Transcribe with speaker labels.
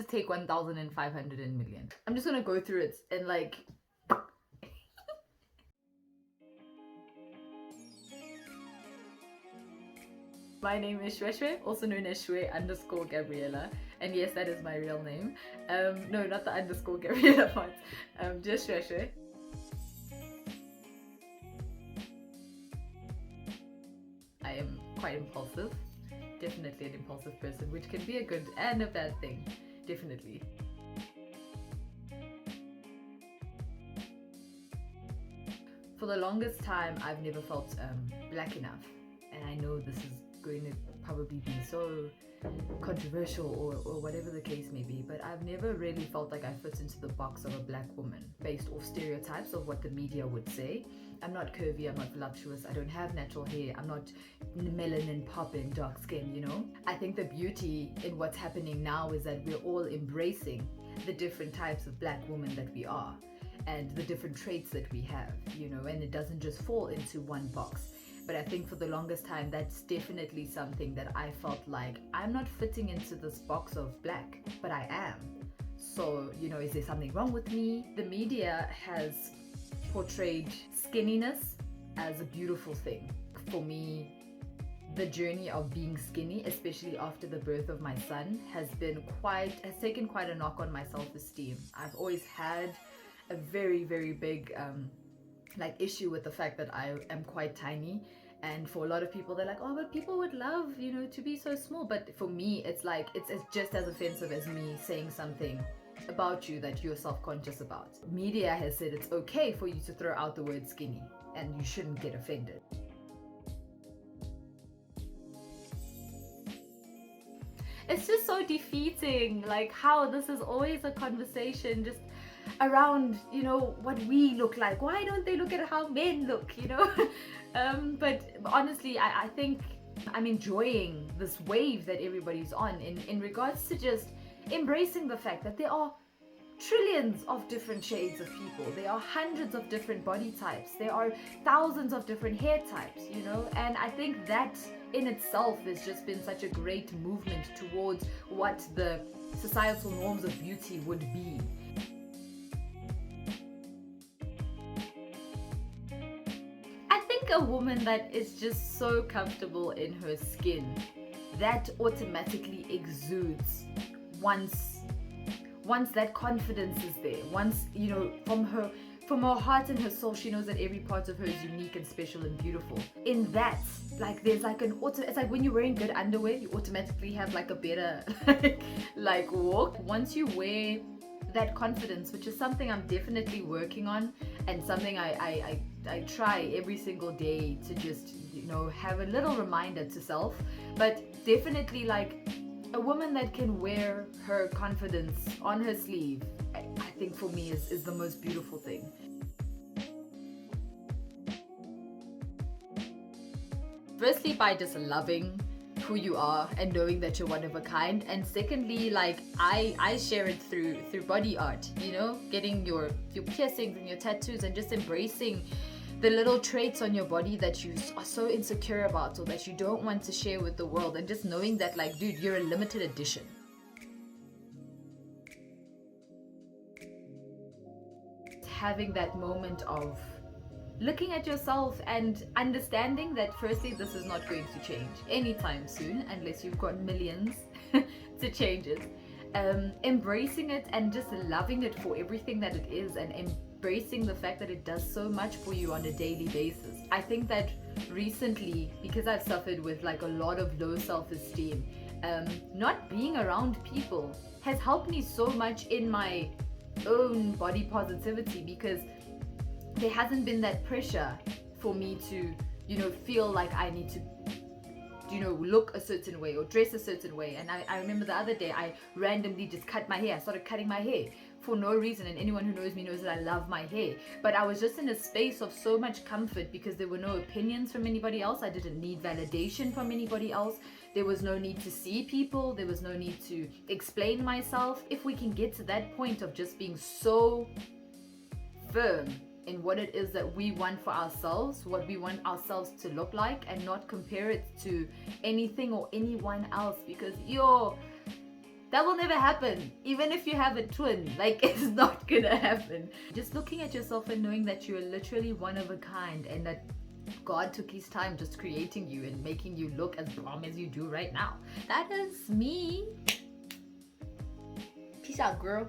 Speaker 1: it take 1,500 and million? I'm just gonna go through it and like. My name is Shweshwe, also known as Shwe_Gabriella, and yes, that is my real name. No, not the underscore Gabriella part. Just Shweshwe. I am quite impulsive, definitely an impulsive person, which can be a good and a bad thing, definitely. For the longest time, I've never felt black enough, and I know this is going to probably be so controversial or whatever the case may be, but I've never really felt like I fit into the box of a black woman based off stereotypes of what the media would say. I'm not curvy, I'm not voluptuous, I don't have natural hair, I'm not melanin popping, dark skin, you know? I think the beauty in what's happening now is that we're all embracing the different types of black women that we are and the different traits that we have, you know, and it doesn't just fall into one box. But I think for the longest time, that's definitely something that I felt like I'm not fitting into this box of black, but I am. So, you know, is there something wrong with me? The media has portrayed skinniness as a beautiful thing. For me, the journey of being skinny, especially after the birth of my son, has taken quite a knock on my self-esteem. I've always had a very, very big issue with the fact that I am quite tiny, and for a lot of people they're like, oh, but people would love, you know, to be so small. But for me, it's like it's just as offensive as me saying something about you that you're self-conscious about. Media has said it's okay for you to throw out the word skinny and you shouldn't get offended. It's just so defeating, like how this is always a conversation just around, you know, what we look like. Why don't they look at how men look, you know? But honestly, I think I'm enjoying this wave that everybody's on in regards to just embracing the fact that there are trillions of different shades of people. There are hundreds of different body types. There are thousands of different hair types, you know? And I think that in itself has just been such a great movement towards what the societal norms of beauty would be. A woman that is just so comfortable in her skin, that automatically exudes once that confidence is there. Once, you know, from her heart and her soul, she knows that every part of her is unique and special and beautiful. In that, like, there's like it's like when you're wearing good underwear, you automatically have like a better like walk. Once you wear that confidence, which is something I'm definitely working on, and something I try every single day to just, you know, have a little reminder to self. But definitely, like, a woman that can wear her confidence on her sleeve, I think for me is the most beautiful thing. Firstly, by just loving who you are and knowing that you're one of a kind, and secondly, like, I share it through body art, you know, getting your piercings and your tattoos and just embracing the little traits on your body that you are so insecure about or that you don't want to share with the world, and just knowing that, like, dude, you're a limited edition. Having that moment of looking at yourself and understanding that firstly, this is not going to change anytime soon unless you've got millions to change it. Embracing it and just loving it for everything that it is, and embracing the fact that it does so much for you on a daily basis. I think that recently, because I've suffered with like a lot of low self-esteem, not being around people has helped me so much in my own body positivity, because there hasn't been that pressure for me to, you know, feel like I need to, you know, look a certain way or dress a certain way. And I remember the other day I randomly just cut my hair. I started cutting my hair for no reason, and anyone who knows me knows that I love my hair. But I was just in a space of so much comfort because there were no opinions from anybody else. I didn't need validation from anybody else. There was no need to see people. There was no need to explain myself. If we can get to that point of just being so firm in what it is that we want for ourselves, what we want ourselves to look like, and not compare it to anything or anyone else, because That will never happen. Even if you have a twin, like, it's not gonna happen. Just looking at yourself and knowing that you're literally one of a kind, and that God took his time just creating you and making you look as bomb as you do right now. That is me. Peace out, girl.